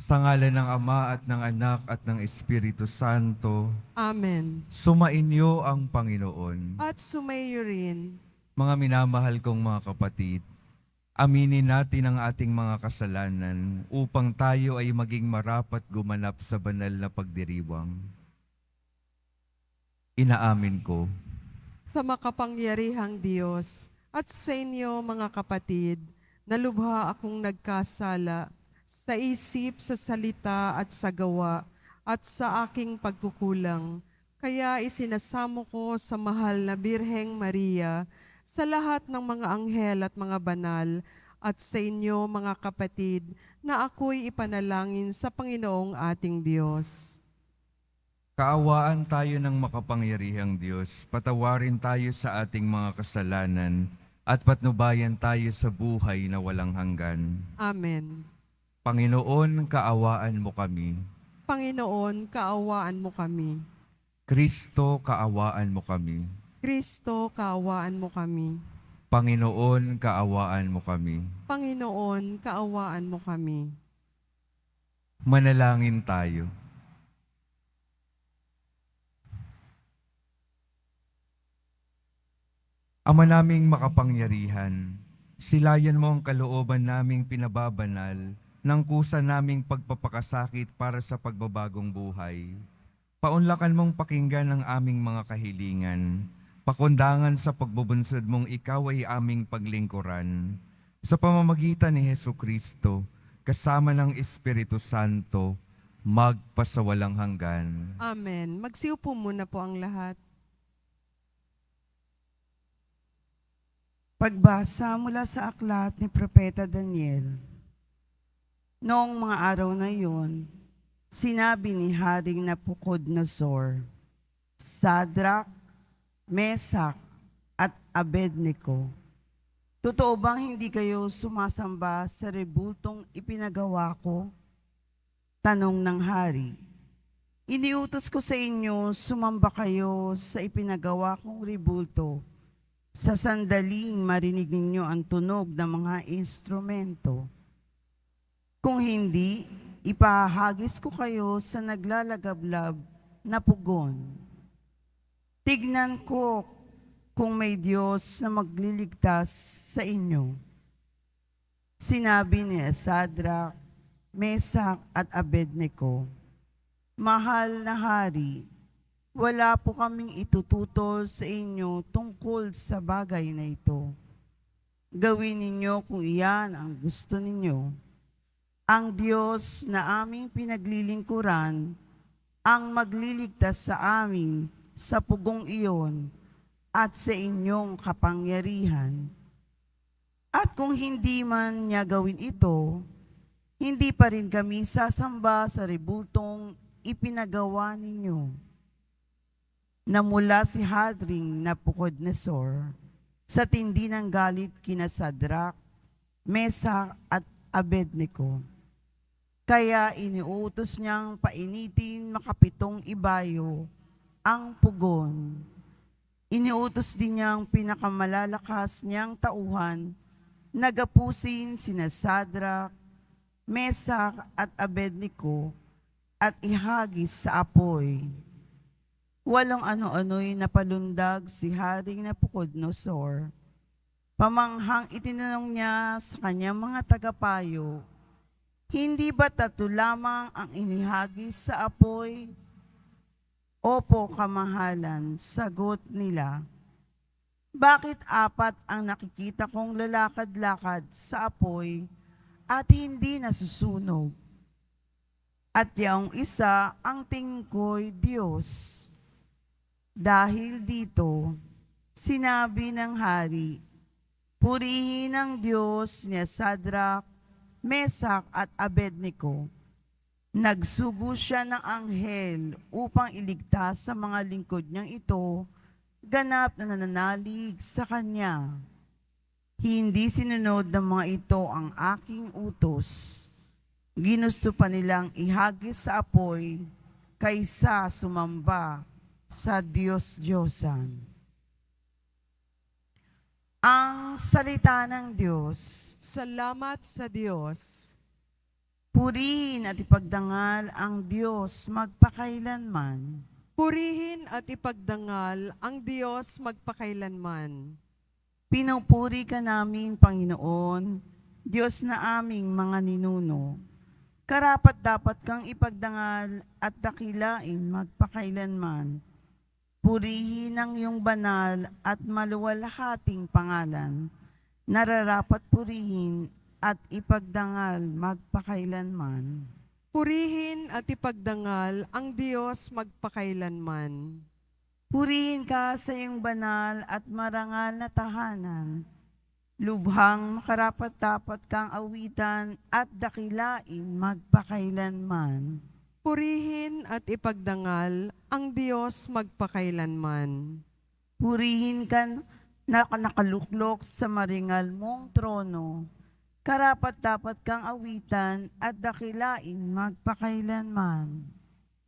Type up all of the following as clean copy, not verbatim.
Sa ngalan ng Ama at ng Anak at ng Espiritu Santo, Amen. sumainyo ang Panginoon. At sumayo rin. Mga minamahal kong mga kapatid, aminin natin ang ating mga kasalanan upang tayo ay maging marapat gumanap sa banal na pagdiriwang. Inaamin ko. Sa makapangyarihang Diyos at sa inyo mga kapatid, nalubha akong nagkasala sa isip, sa salita at sa gawa at sa aking pagkukulang. Kaya isinasamo ko sa mahal na Birheng Maria, sa lahat ng mga anghel at mga banal, at sa inyo mga kapatid, na ako'y ipanalangin sa Panginoong ating Diyos. Kaawaan tayo ng makapangyarihang Diyos, patawarin tayo sa ating mga kasalanan at patnubayan tayo sa buhay na walang hanggan. Amen. Panginoon, kaawaan mo kami. Panginoon, kaawaan mo kami. Kristo, kaawaan mo kami. Kristo, kaawaan mo kami. Panginoon, kaawaan mo kami. Panginoon, kaawaan mo kami. Manalangin tayo. Ama naming makapangyarihan, silayan mo ang kalooban naming pinababanal ng kusa naming pagpapakasakit para sa pagbabagong buhay. Paunlakan mong pakinggan ang aming mga kahilingan, pakundangan sa pagbubunsod mong ikaw ay aming paglingkuran. Sa pamamagitan ni Hesukristo, kasama ng Espiritu Santo, magpasawalang hanggan. Amen. Magsiupo muna po ang lahat. Pagbasa mula sa aklat ni Propeta Daniel. Noong mga araw na iyon, sinabi ni Haring Nabucodonosor, Sadrach, Mesak, at Abednego, totoo bang hindi kayo sumasamba sa rebultong ipinagawa ko? Tanong ng hari. Iniutos ko sa inyo, sumamba kayo sa ipinagawa kong rebulto sa sandaling marinig ninyo ang tunog ng mga instrumento. Kung hindi, ipahagis ko kayo sa naglalagablab na pugon. Tignan ko kung may Diyos na magliligtas sa inyo. Sinabi ni Sadrach, Mesak at Abednego, Mahal na Hari, wala po kaming itututol sa inyo tungkol sa bagay na ito. Gawin ninyo kung iyan ang gusto ninyo. Ang Diyos na aming pinaglilingkuran ang magliligtas sa amin sa pugong iyon at sa inyong kapangyarihan. At kung hindi man niya gawin ito, hindi pa rin kami sasamba sa rebultong ipinagawa ninyo. Namula si Haring Nabucodonosor sa tindi ng galit kina Sadrach, Mesak at Abednego. Kaya iniutos niyang painitin makapitong ibayo ang pugon. Iniutos din niyang pinakamalalakas niyang tauhan na gapusin sina Sadrach, Mesak at Abednego at ihagis sa apoy. Walang ano-ano'y napalundag si Haring Nabucodonosor. Pamanghang itinanong niya sa kanyang mga tagapayo, Hindi ba tatlo lamang ang inihagis sa apoy? Opo, kamahalan, sagot nila. Bakit apat ang nakikita kong lalakad-lakad sa apoy at hindi nasusunog? At yaong isa ang tingin ko'y Diyos. Dahil dito, sinabi ng hari, purihin ang Diyos ni Sadrach, Mesak at Abednego. Nagsugo siya ng anghel upang iligtas sa mga lingkod niyang ito, ganap na nananalig sa kanya. Hindi sinunod ng mga ito ang aking utos. Ginusto pa nilang ihagis sa apoy kaysa sumamba sa Diyos-Diyosan. Ang salita ng Diyos. Salamat sa Diyos. Purihin at ipagdangal ang Diyos magpakailanman. Purihin at ipagdangal ang Diyos magpakailanman. Pinupuri ka namin, Panginoon, Diyos na aming mga ninuno. Karapat dapat kang ipagdangal at dakilain magpakailanman. Purihin ang iyong banal at maluwalhating pangalan. Nararapat purihin at ipagdangal magpakailanman. Purihin at ipagdangal ang Diyos magpakailanman. Purihin ka sa iyong banal at marangal na tahanan. Lubhang makarapat-dapat kang awitan at dakilain magpakailanman. Purihin at ipagdangal ang Diyos magpakailanman. Purihin ka na nakaluklok sa maringal mong trono. Karapat-dapat kang awitan at dakilain magpakailanman.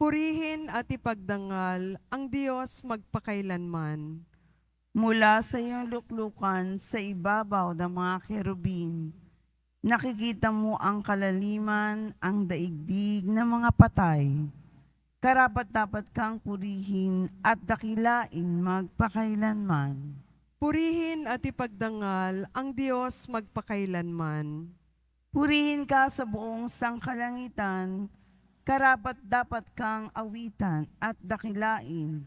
Purihin at ipagdangal ang Diyos magpakailanman. Mula sa iyong luklukan sa ibabaw ng mga kerubin, nakikita mo ang kalaliman, ang daigdig ng mga patay. Karapat-dapat kang purihin at dakilain magpakailanman. Purihin at ipagdangal ang Diyos magpakailanman. Purihin ka sa buong sangkalangitan, karapat-dapat kang awitan at dakilain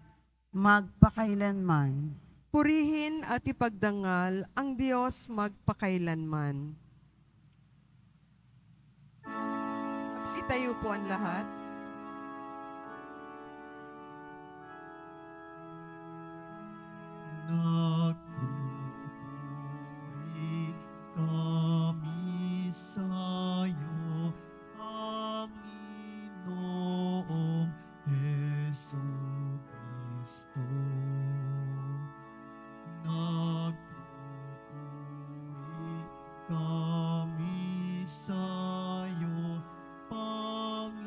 magpakailanman. Purihin at ipagdangal ang Diyos magpakailanman. Magsitayo po ang lahat. Nagpupuri kami sa'yo, Panginoong Jesucristo. Nagpupuri kami sa'yo, Panginoong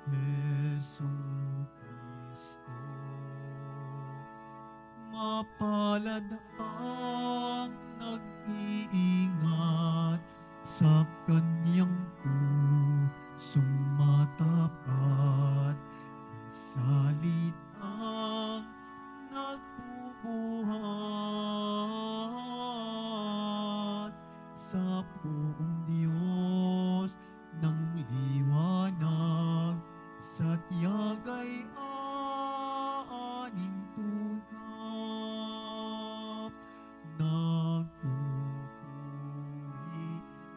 Jesucristo. Mapalad ang nag-iingat sa kanyang pusong matapat ng salitang nagbubuhat sa buong Diyos ng liwanag sa tiyagay aning tunap. Nagpupuri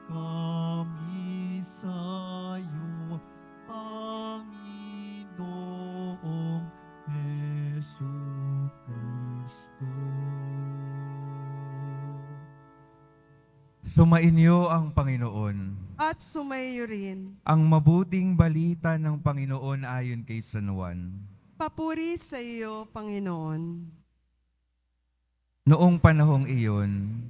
kami sa'yo, Panginoong Jesucristo. Sumainyo ang Panginoon. At sumayo rin. Ang mabuting balita ng Panginoon ayon kay San Juan. Papuri sa iyo, Panginoon. Noong panahong iyon,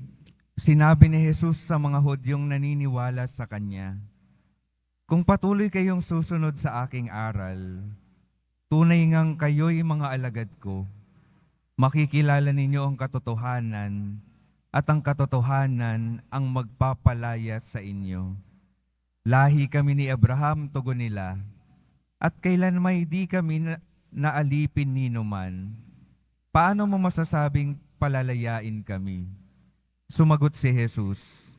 sinabi ni Jesus sa mga Hudyong naniniwala sa Kanya, "Kung patuloy kayong susunod sa aking aral, tunay ngang kayo'y mga alagad ko. Makikilala ninyo ang katotohanan, at ang katotohanan ang magpapalaya sa inyo. Lahi kami ni Abraham," tugon nila, "at kailan may di kami naalipin ninuman. Paano mo masasabing palalayain kami?" Sumagot si Jesus,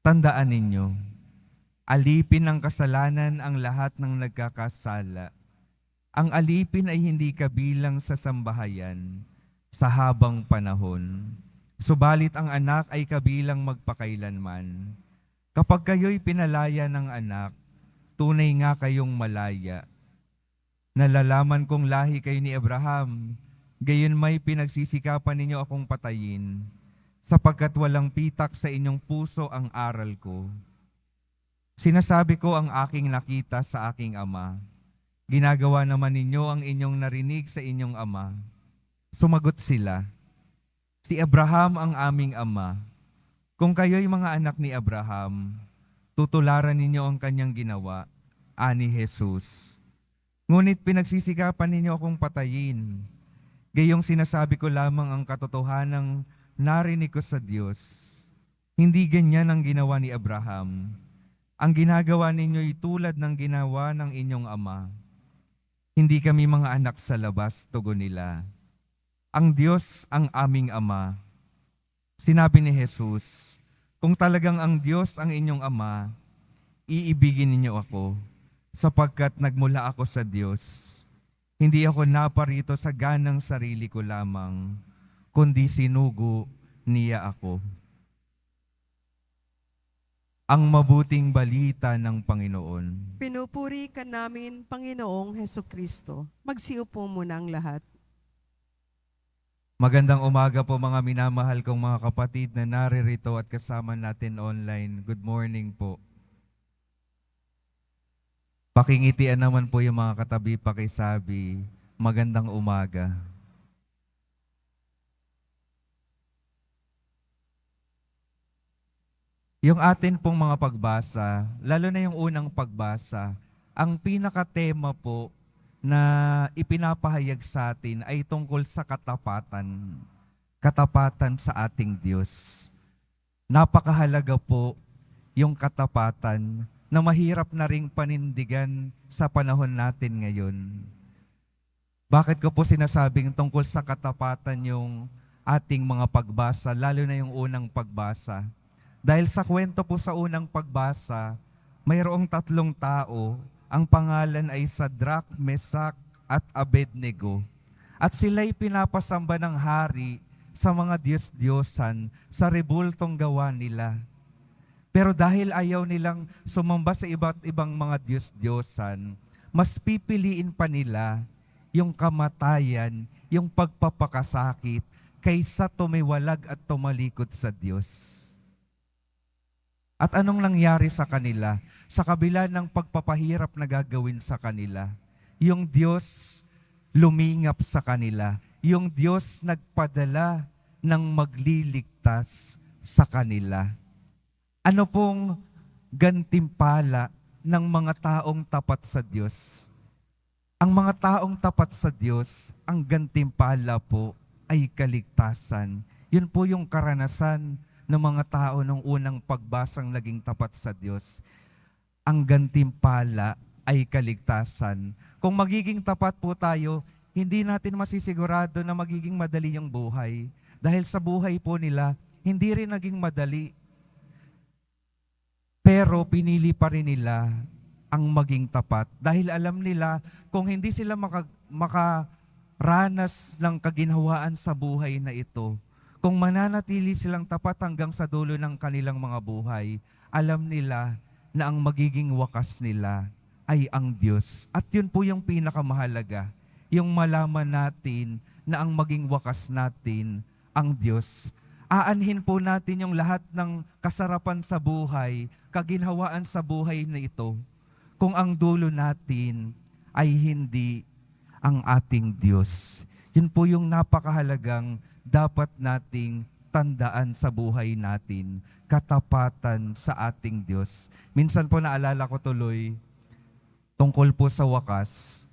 "Tandaan ninyo, alipin ng kasalanan ang lahat ng nagkakasala. Ang alipin ay hindi kabilang sa sambahayan sa habang panahon. Subalit ang anak ay kabilang magpakailanman. Kapag kayo'y pinalaya ng anak, tunay nga kayong malaya. Nalalaman kong lahi kayo ni Abraham, gayon may pinagsisikapan ninyo akong patayin, sapagkat walang pitak sa inyong puso ang aral ko. Sinasabi ko ang aking nakita sa aking ama. Ginagawa naman ninyo ang inyong narinig sa inyong ama." Sumagot sila, "Si Abraham ang aming ama. Kung kayo'y mga anak ni Abraham, tutularan ninyo ang kanyang ginawa," ani Jesus. "Ngunit pinagsisikapan ninyo akong patayin. Gayong sinasabi ko lamang ang katotohanang narinig ko sa Diyos. Hindi ganyan ang ginawa ni Abraham. Ang ginagawa ninyo'y tulad ng ginawa ng inyong ama. Hindi kami mga anak sa labas, tugon nila. Ang Diyos ang aming ama. Sinabi ni Jesus, kung talagang ang Diyos ang inyong ama, iibigin ninyo ako, sapagkat nagmula ako sa Diyos. Hindi ako naparito sa ganang sarili ko lamang, kundi sinugo niya ako. Ang mabuting balita ng Panginoon. Pinupuri ka namin, Panginoong Hesukristo. Magsiupo muna ang lahat. Magandang umaga po mga minamahal kong mga kapatid na naririto at kasama natin online. Good morning po. Pakingitian naman po yung mga katabi pakisabi, magandang umaga. Yung atin pong mga pagbasa, lalo na yung unang pagbasa, ang pinakatema po na ipinapahayag sa atin ay tungkol sa katapatan. Katapatan sa ating Diyos. Napakahalaga po yung katapatan na mahirap na ring panindigan sa panahon natin ngayon. Bakit ko po sinasabing tungkol sa katapatan yung ating mga pagbasa, lalo na yung unang pagbasa? Dahil sa kwento po sa unang pagbasa, mayroong 3 tao, ang pangalan ay Sadrach, Mesach at Abednego. At sila'y pinapasamba ng hari sa mga Diyos-Diyosan sa rebultong gawa nila. Pero dahil ayaw nilang sumamba sa iba't ibang mga Diyos-Diyosan, mas pipiliin pa nila yung kamatayan, yung pagpapakasakit, kaysa tumiwalag at tumalikod sa Diyos. At anong nangyari sa kanila? Sa kabila ng pagpapahirap na gagawin sa kanila, yung Diyos lumingap sa kanila. Yung Diyos nagpadala ng magliligtas sa kanila. Ano pong gantimpala ng mga taong tapat sa Diyos? Ang mga taong tapat sa Diyos, ang gantimpala po ay kaligtasan. Yun po yung karanasan ng mga tao nung unang pagbasang naging tapat sa Diyos. Ang gantimpala ay kaligtasan. Kung magiging tapat po tayo, hindi natin masisigurado na magiging madali yung buhay. Dahil sa buhay po nila, hindi rin naging madali. Pero pinili pa rin nila ang maging tapat. Dahil alam nila, kung hindi sila makaranas ng kaginhawaan sa buhay na ito, kung mananatili silang tapat hanggang sa dulo ng kanilang mga buhay, alam nila na ang magiging wakas nila ay ang Diyos. At yun po yung pinakamahalaga, yung malaman natin na ang maging wakas natin ang Diyos. Aanhin po natin yung lahat ng kasarapan sa buhay, kaginhawaan sa buhay na ito, kung ang dulo natin ay hindi ang ating Diyos. Yun po yung napakahalagang dapat nating tandaan sa buhay natin, katapatan sa ating Diyos. Minsan po naalala ko tuloy, tungkol po sa wakas,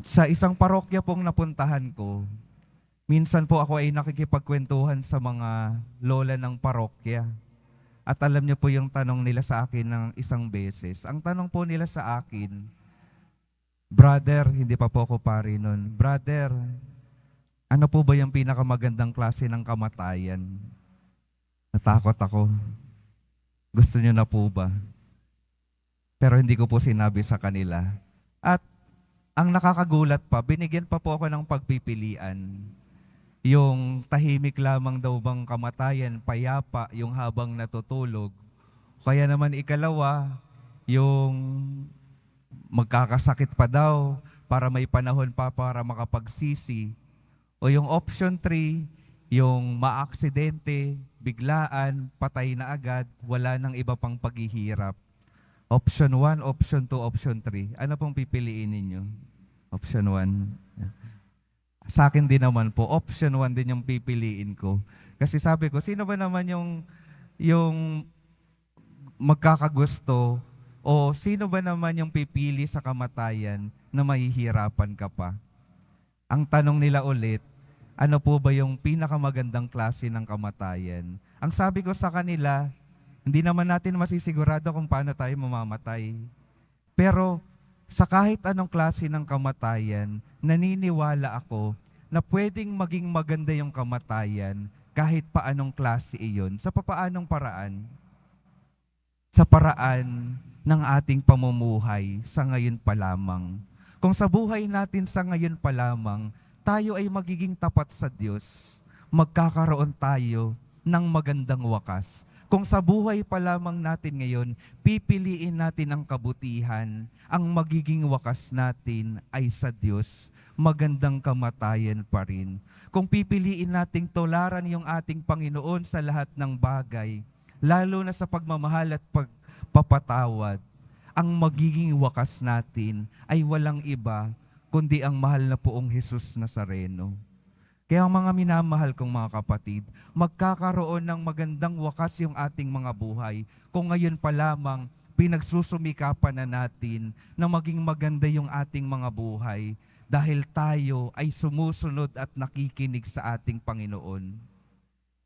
sa isang parokya pong napuntahan ko, minsan po ako ay nakikipagkwentuhan sa mga lola ng parokya. At alam niyo po yung tanong nila sa akin ng isang beses. Ang tanong po nila sa akin, brother, hindi pa po ako pari nun, brother, ano po ba yung pinakamagandang klase ng kamatayan? Natakot ako. Gusto niyo na po ba? Pero hindi ko po sinabi sa kanila. At ang nakakagulat pa, binigyan pa po ako ng pagpipilian. Yung tahimik lamang daw bang kamatayan, payapa, yung habang natutulog. Kaya naman ikalawa, yung magkakasakit pa daw para may panahon pa para makapagsisi. O yung option 3, yung maaksidente, biglaan, patay na agad, wala nang iba pang paghihirap. Option 1, option 2, option 3. Ano pong pipiliin ninyo? Option 1. Sa akin din naman po, option 1 din yung pipiliin ko. Kasi sabi ko, sino ba naman yung magkakagusto o sino ba naman yung pipili sa kamatayan na mahihirapan ka pa? Ang tanong nila ulit, ano po ba yung pinakamagandang klase ng kamatayan? Ang sabi ko sa kanila, Hindi naman natin masisigurado kung paano tayo mamamatay. Pero sa kahit anong klase ng kamatayan, naniniwala ako na pwedeng maging maganda yung kamatayan kahit paanong klase iyon. Sa papaanong paraan? Sa paraan ng ating pamumuhay sa ngayon pa lamang. Kung sa buhay natin sa ngayon pa lamang, tayo ay magiging tapat sa Diyos, magkakaroon tayo ng magandang wakas. Kung sa buhay pa lamang natin ngayon, pipiliin natin ang kabutihan, ang magiging wakas natin ay sa Diyos, magandang kamatayan pa rin. Kung pipiliin nating tularan yung ating Panginoon sa lahat ng bagay, lalo na sa pagmamahal at pagpapatawad, ang magiging wakas natin ay walang iba kundi ang mahal na poong Jesus Nazareno. Kaya mga minamahal kong mga kapatid, magkakaroon ng magandang wakas yung ating mga buhay kung ngayon pa lamang pinagsusumikapan na natin na maging maganda yung ating mga buhay dahil tayo ay sumusunod at nakikinig sa ating Panginoon.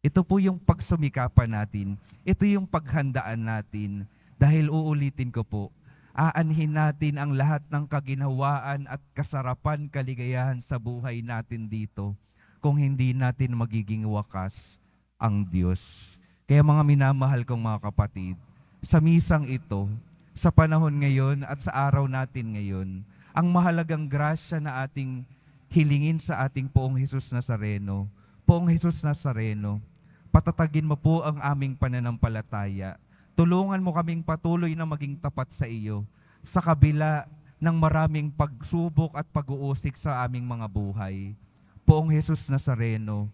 Ito po yung pagsumikapan natin. Ito yung paghandaan natin. Dahil uulitin ko po, aanhin natin ang lahat ng kaginhawaan at kasarapan, kaligayahan sa buhay natin dito kung hindi natin magiging wakas ang Diyos. Kaya mga minamahal kong mga kapatid, sa misang ito, sa panahon ngayon at sa araw natin ngayon, ang mahalagang grasya na ating hilingin sa ating Poong Jesus Nazareno. Poong Jesus Nazareno, patatagin mo po ang aming pananampalataya. Tulungan mo kaming patuloy na maging tapat sa iyo sa kabila ng maraming pagsubok at pag-uusik sa aming mga buhay. Poong Jesus Nazareno,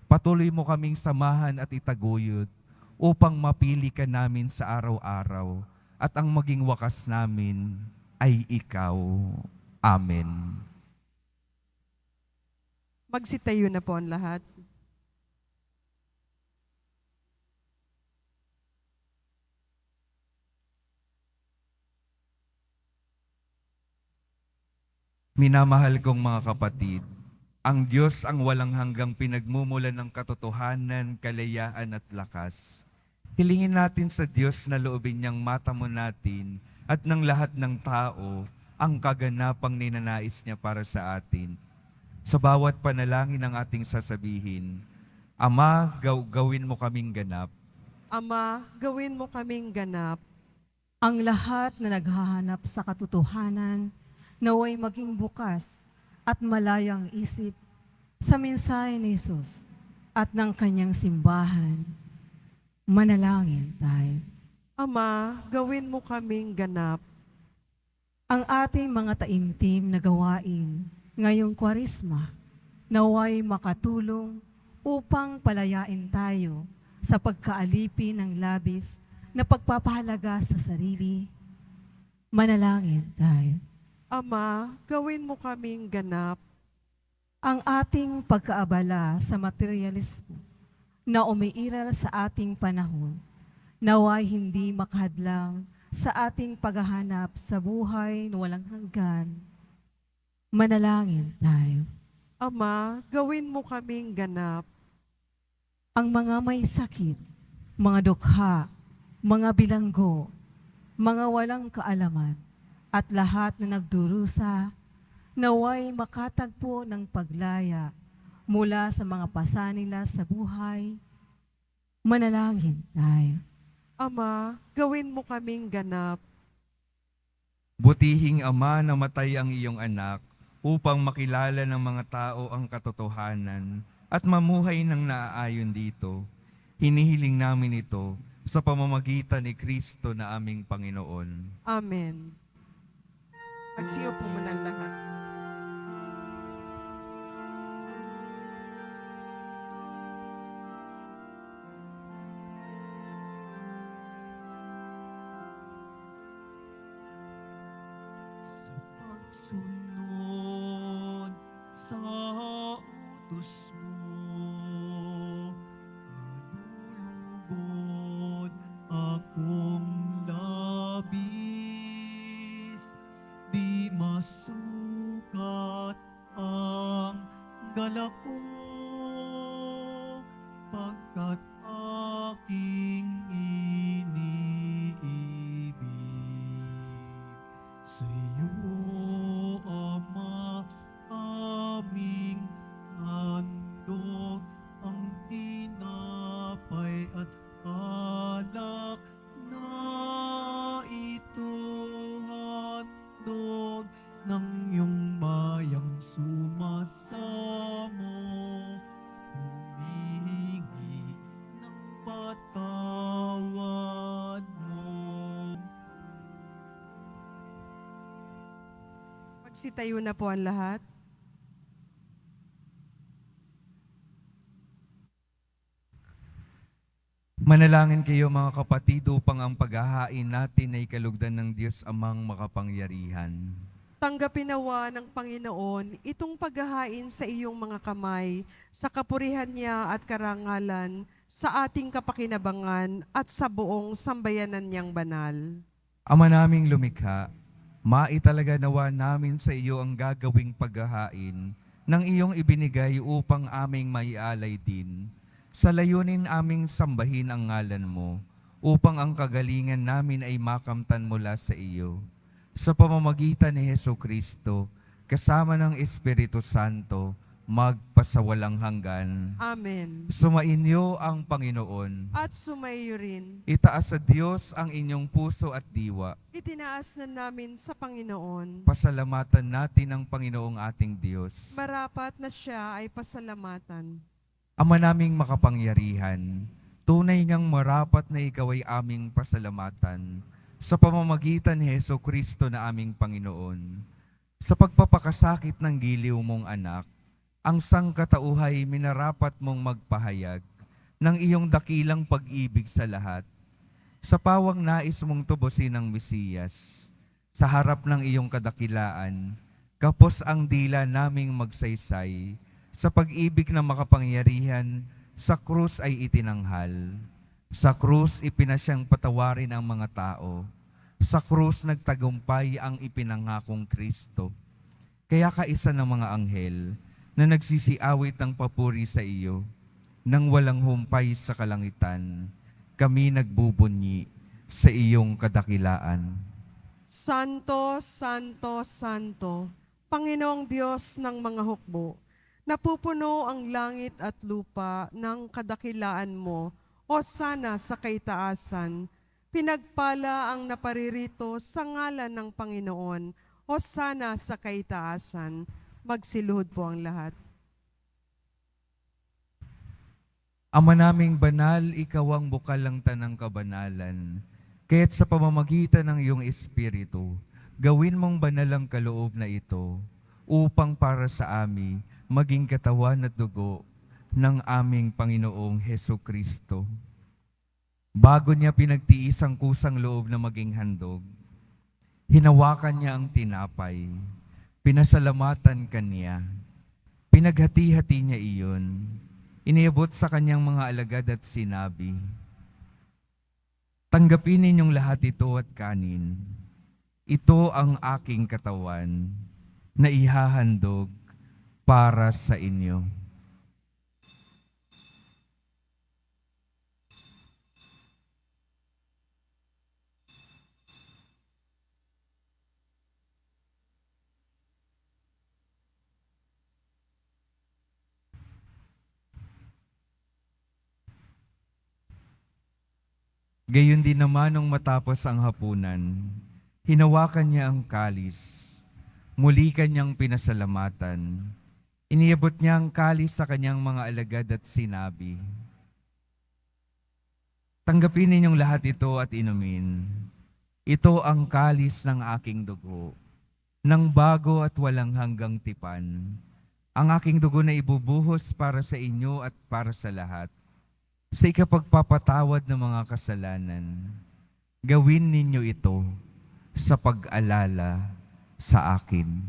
patuloy mo kaming samahan at itaguyod upang mapili ka namin sa araw-araw at ang maging wakas namin ay ikaw. Amen. Magsitayo na po ang lahat. Minamahal kong mga kapatid, ang Diyos ang walang hanggang pinagmumulan ng katotohanan, kalayaan at lakas. Hilingin natin sa Diyos na loobin niyang matamo natin at ng lahat ng tao ang kaganapang ninanais niya para sa atin. Sa bawat panalangin ng ating sasabihin, Ama, gawin mo kaming ganap. Ama, gawin mo kaming ganap. Ang lahat na naghahanap sa katotohanan, naway maging bukas at malayang isip sa mensahe ni Jesus at ng kanyang simbahan. Manalangin tayo. Ama, gawin mo kaming ganap. Ang ating mga taimtim na gawain ngayong Kwaresma, naway makatulong upang palayain tayo sa pagkaalipin ng labis na pagpapahalaga sa sarili. Manalangin tayo. Ama, gawin mo kaming ganap. Ang ating pagkaabala sa materialismo na umiiral sa ating panahon, naway hindi makahadlang sa ating paghahanap sa buhay na walang hanggan. Manalangin tayo. Ama, gawin mo kaming ganap. Ang mga may sakit, mga dukha, mga bilanggo, mga walang kaalaman, at lahat na nagdurusa, naway makatagpo ng paglaya mula sa mga pasanila sa buhay. Manalangin tayo. Ama, gawin mo kaming ganap. Butihing Ama, namatay ang iyong anak upang makilala ng mga tao ang katotohanan at mamuhay ng naaayon dito. Hinihiling namin ito sa pamamagitan ni Kristo na aming Panginoon. Amen. Magsiyo po muna ang lahat. Sa pagsunod sa utos mo, nalulugod akong labis, di masukat ang galak ko, pagkat aking iniibig. sa iyo, Ama, aming handog ang tinapay at alak na ito, handog ng iyong bayang sumasamo, humihingi ng patawad mo. Magsitayo na po ang lahat. Manalangin kayo mga kapatid upang ang paghahain natin ay kalugdan ng Diyos Amang makapangyarihan. Tanggapin nawa ng Panginoon itong paghahain sa iyong mga kamay, sa kapurihan niya at karangalan, sa ating kapakinabangan at sa buong sambayanan niyang banal. Ama naming lumikha, maitalaga nawa namin sa iyo ang gagawing paghahain ng iyong ibinigay upang aming maialay din. Sa layunin aming sambahin ang ngalan mo, upang ang kagalingan namin ay makamtan mula sa iyo. Sa pamamagitan ni Hesu Kristo, kasama ng Espiritu Santo, magpasawalang hanggan. Amen. Sumainyo ang Panginoon. At sumayo rin, Itaas sa Diyos ang inyong puso at diwa. itinaas na namin sa Panginoon. Pasalamatan natin ang Panginoong ating Diyos. Marapat na siya ay pasalamatan. Ama naming makapangyarihan, tunay ngang marapat na ikaw ay aming pasalamatan sa pamamagitan ni Hesu Kristo na aming Panginoon. Sa pagpapakasakit ng giliw mong anak, ang sangkatauhay minarapat mong magpahayag ng iyong dakilang pag-ibig sa lahat. Sa pawang nais mong tubusin ang Mesiyas, sa harap ng iyong kadakilaan, kapos ang dila naming magsaysay, sa pag-ibig na makapangyarihan, sa krus ay itinanghal. Sa krus ipinasyang patawarin ang mga tao. Sa krus nagtagumpay ang ipinangakong Kristo. Kaya kaisa ng mga anghel na nagsisiawit ng papuri sa iyo, nang walang humpay sa kalangitan, kami nagbubunyi sa iyong kadakilaan. Santo, Santo, Santo, Panginoong Diyos ng mga hukbo, napupuno ang langit at lupa ng kadakilaan mo, o sana sa kaitaasan. Pinagpala ang naparirito sa ngalan ng Panginoon, o sana sa kaitaasan. Magsiluhod po ang lahat. Ama naming banal, ikaw ang bukal ng tanang kabanalan. Kaya't sa pamamagitan ng iyong Espiritu, gawin mong banal ang kaloob na ito, upang para sa amin maging katawan at dugo ng aming Panginoong Hesu Kristo. Bago niya pinagtiis ang kusang loob na maging handog, hinawakan niya ang tinapay, pinasalamatan kanya, pinaghati-hati niya iyon, iniabot sa kanyang mga alagad at sinabi, "Tanggapin ninyong lahat ito at kanin. Ito ang aking katawan na ihahandog para sa inyo." Gayon din naman nung matapos ang hapunan, hinawakan niya ang kalis, muli kanyang pinasalamatan, iniabot niya ang kalis sa kanyang mga alagad at sinabi, "Tanggapin ninyong lahat ito at inumin. Ito ang kalis ng aking dugo, ng bago at walang hanggang tipan. Ang aking dugo na ibubuhos para sa inyo at para sa lahat, sa ikapagpapatawad ng mga kasalanan. Gawin ninyo ito sa pag-alala sa akin."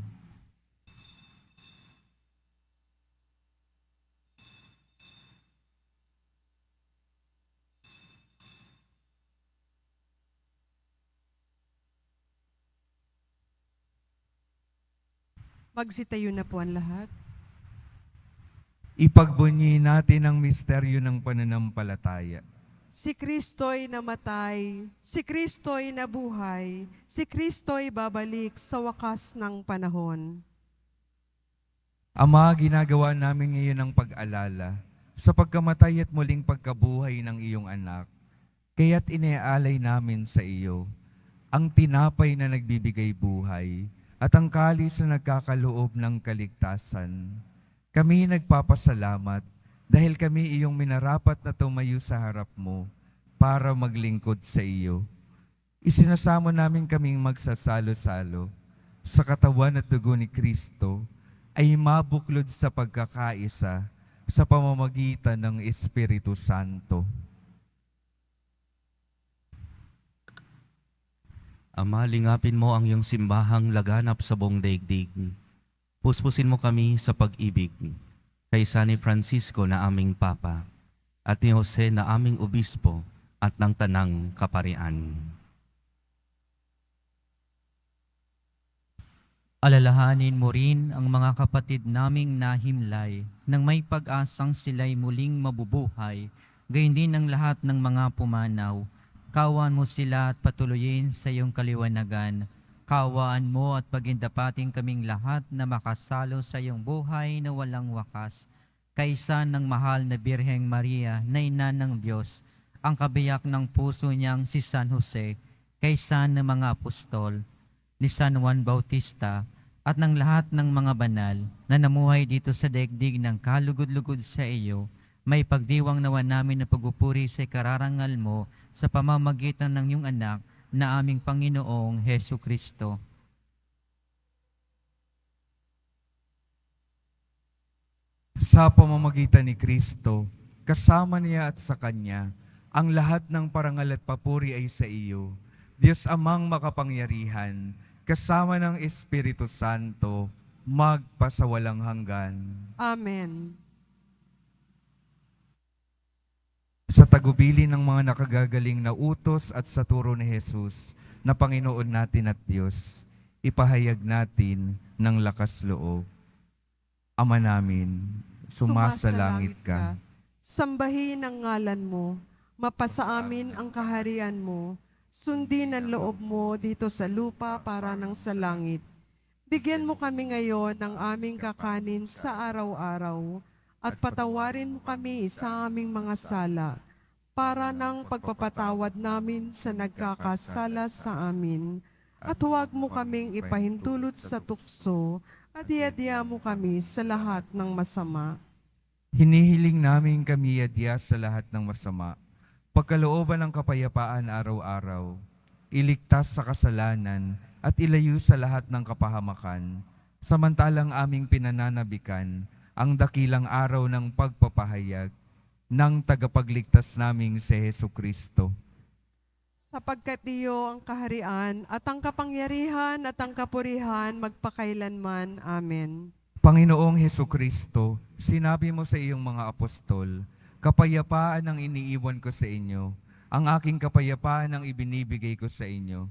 Magsitayo na po ang lahat. Ipagbunyi natin ang misteryo ng pananampalataya. Si Kristo'y namatay, si Kristo'y nabuhay, si Kristo'y babalik sa wakas ng panahon. Ama, ginagawa namin ngayon ang pag-alala sa pagkamatay at muling pagkabuhay ng iyong anak. Kaya't iniaalay namin sa iyo ang tinapay na nagbibigay buhay at ang kalis na nagkakaloob ng kaligtasan. Kami nagpapasalamat dahil kami iyong minarapat na tumayo sa harap mo para maglingkod sa iyo. Isinasamo namin kaming magsasalo-salo sa katawan at dugo ni Kristo ay mabuklod sa pagkakaisa sa pamamagitan ng Espiritu Santo. Ama, lingapin mo ang iyong simbahang laganap sa buong daigdig. Puspusin mo kami sa pag-ibig kay San Francisco na aming Papa at ni Jose na aming Obispo at ng Tanang Kaparian. Alalahanin mo rin ang mga kapatid naming nahimlay nang may pag-asang sila'y muling mabubuhay, gayon din ang lahat ng mga pumanaw. Kawan mo sila at patuloyin sa iyong kaliwanagan. Kawaan mo at pagindapating kaming lahat na makasalo sa iyong buhay na walang wakas. Kaysa ng mahal na Birheng Maria na ina ng Diyos, ang kabiyak ng puso niyang si San Jose, kaysa ng mga apostol, ni San Juan Bautista, at ng lahat ng mga banal na namuhay dito sa daigdig ng kalugod-lugod sa iyo, may pagdiwang nawa namin na pagpupuri sa kararangal mo sa pamamagitan ng iyong anak na aming Panginoong Hesu Kristo. Sa pamamagitan ni Kristo, kasama niya at sa Kanya, ang lahat ng parangal at papuri ay sa iyo, Diyos Amang makapangyarihan, kasama ng Espiritu Santo, magpasawalang hanggan. Amen. Sa tagubili ng mga nakagagaling na utos at sa turo ni Jesus na Panginoon natin at Diyos, ipahayag natin ng lakas loob. Ama namin, sumasalangit ka. Sambahin ang ngalan mo, mapasa amin ang kaharian mo, sundin ang loob mo dito sa lupa para ng sa langit. Bigyan mo kami ngayon ng aming kakanin sa araw-araw at patawarin mo kami sa aming mga sala para ng pagpapatawad namin sa nagkakasala sa amin. At huwag mo kaming ipahintulot sa tukso at iadya mo kami sa lahat ng masama. Hinihiling namin kami adya sa lahat ng masama, pagkalooban ng kapayapaan araw-araw, iligtas sa kasalanan at ilayo sa lahat ng kapahamakan, samantalang aming pinananabikan ang dakilang araw ng pagpapahayag ng tagapagligtas naming si Hesu Kristo. Sapagkat iyo ang kaharian at ang kapangyarihan at ang kapurihan magpakailanman. Amen. Panginoong Hesu Kristo, sinabi mo sa iyong mga apostol, kapayapaan ang iniiwan ko sa inyo, ang aking kapayapaan ang ibinibigay ko sa inyo.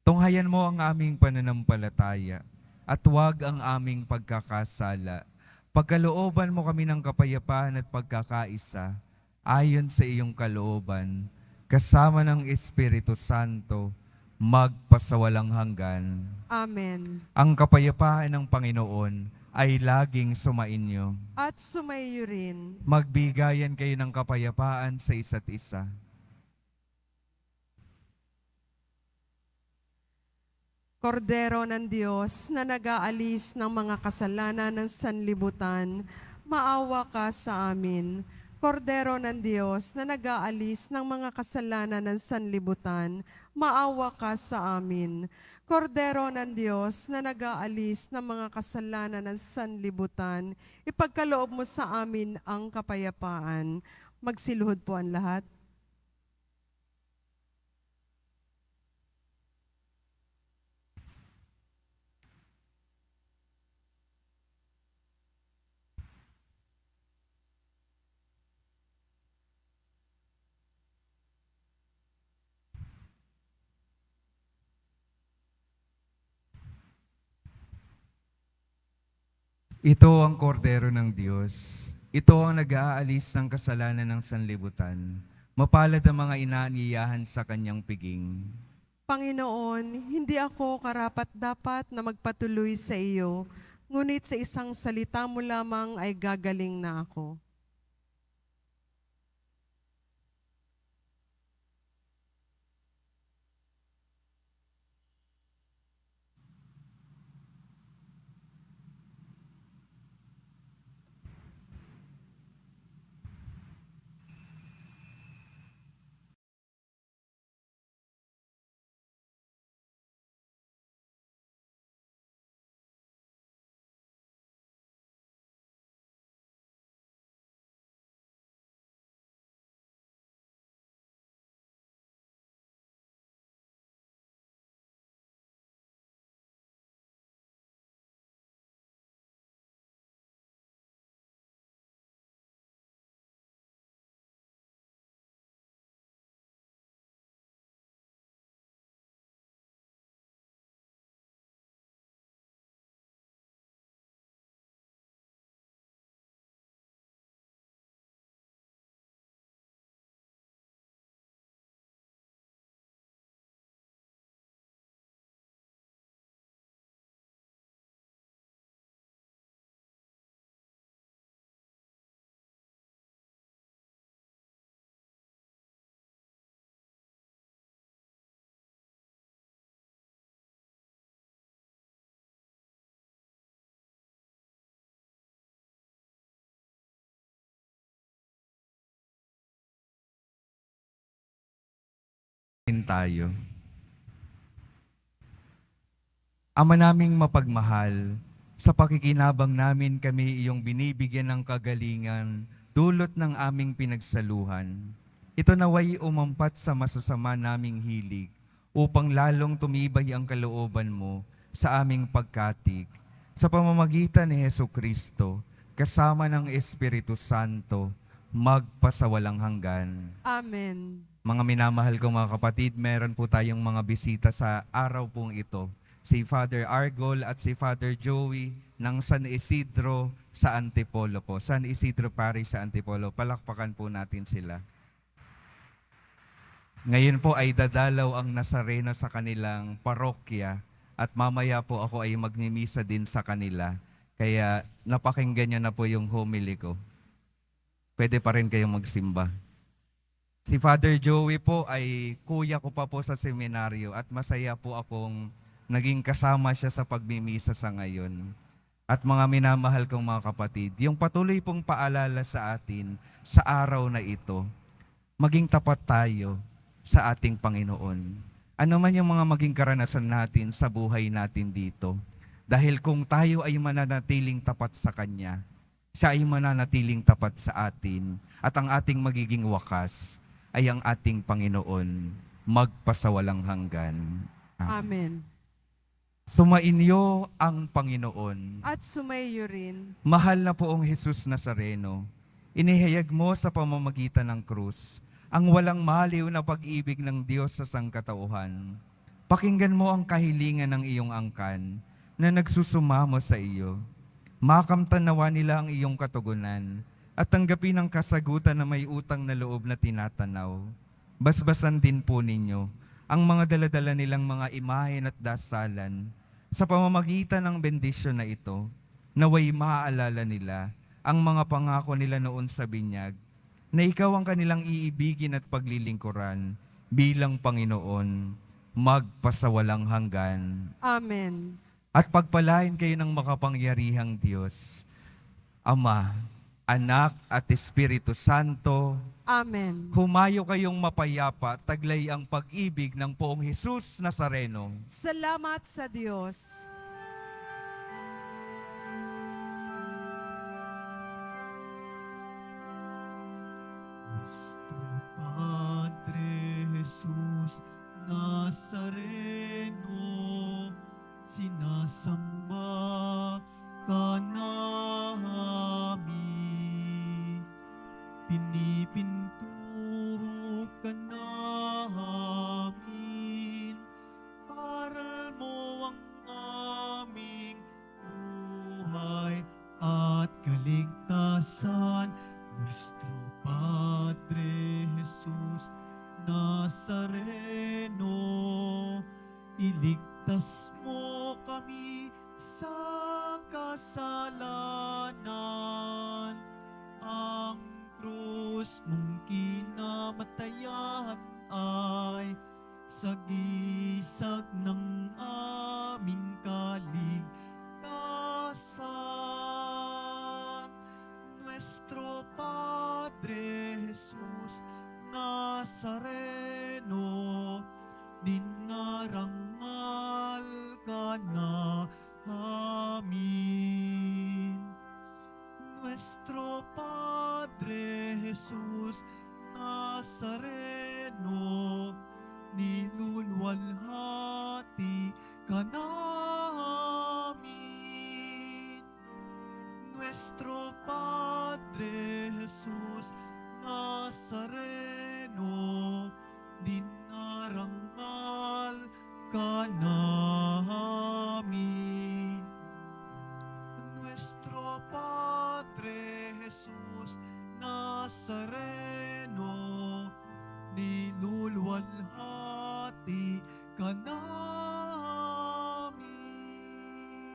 Tunghayan mo ang aming pananampalataya at huwag ang aming pagkakasala. Pagkalooban mo kami ng kapayapaan at pagkakaisa, ayon sa iyong kalooban, kasama ng Espiritu Santo, magpasawalang hanggan. Amen. Ang kapayapaan ng Panginoon ay laging sumainyo. At sumayo rin. Magbigayan kayo ng kapayapaan sa isa't isa. Kordero ng Diyos na nag-aalis ng mga kasalanan ng sanlibutan, maawa ka sa amin. Kordero ng Diyos na nag-aalis ng mga kasalanan ng sanlibutan, maawa ka sa amin. Kordero ng Diyos na nag-aalis ng mga kasalanan ng sanlibutan, ipagkaloob mo sa amin ang kapayapaan. Magsiluhod po ang lahat. Ito ang kordero ng Diyos. Ito ang nag-aalis ng kasalanan ng sanlibutan. Mapalad ang mga inaaniyahan sa kanyang piging. Panginoon, hindi ako karapat-dapat na magpatuloy sa iyo, ngunit sa isang salita mo lamang ay gagaling na ako. Tayo. Ama naming mapagmahal, sa pakikinabang namin kami iyong binibigyan ng kagalingan dulot ng aming pinagsaluhan. Ito naway umampat sa masasama naming hilig upang lalong tumibay ang kalooban mo sa aming pagkatik sa pamamagitan ni Hesu Kristo kasama ng Espiritu Santo magpasawalang hanggan. Amen. Mga minamahal kong mga kapatid, meron po tayong mga bisita sa araw pong ito. Si Father Argol at si Father Joey ng San Isidro sa Antipolo po. San Isidro Parish sa Antipolo. Palakpakan po natin sila. Ngayon po ay dadalaw ang Nazareno sa kanilang parokya at mamaya po ako ay magmimisa din sa kanila. Kaya napakinggan nyo na po yung homily ko. Pwede pa rin kayong magsimba. Si Father Joey po ay kuya ko pa po sa seminaryo at masaya po akong naging kasama siya sa pagmimisa sa ngayon. At mga minamahal kong mga kapatid, yung patuloy pong paalala sa atin sa araw na ito, maging tapat tayo sa ating Panginoon. Ano man yung mga maging karanasan natin sa buhay natin dito. Dahil kung tayo ay mananatiling tapat sa Kanya, siya ay mananatiling tapat sa atin at ang ating magiging wakas ay ang ating Panginoon magpasawalang hanggan. Amen. Sumainyo ang Panginoon. At sumayo rin, Mahal na poong Jesus Nazareno, inihayag mo sa pamamagitan ng krus ang walang maliw na pag-ibig ng Diyos sa sangkatauhan. Pakinggan mo ang kahilingan ng iyong angkan na nagsusumamo sa iyo. Makamtanawa nila ang iyong katugunan at tanggapin ang kasagutan na may utang na loob na tinatanaw. Basbasan din po ninyo ang mga daladala nilang mga imahen at dasalan sa pamamagitan ng bendisyon na ito, naway maaalala nila ang mga pangako nila noon sa binyag, na ikaw ang kanilang iibigin at paglilingkuran bilang Panginoon, magpasawalang hanggan. Amen. At pagpalain kayo ng makapangyarihang Diyos, Ama, Anak at Espiritu Santo. Amen. Humayo kayong mapayapa, taglay ang pag-ibig ng poong Jesus Nazareno. Salamat sa Diyos. Nuestro Padre Jesús Nazareno, sinasamba ka namin, pinipinturo ka namin, aral mo ang aming buhay at kaligtasan. Nuestro Padre Jesús Ligtas mo kami sa kasalanan. Ang krus mong kinamatayan ay sagisag ng aming kaligtasan. Nuestro Padre Jesus Nazareno, dinarangal ka na amin. Nuestro Padre Jesus Nazareno, nilulwalhati ka namin. Nuestro Padre Jesus Nazareno,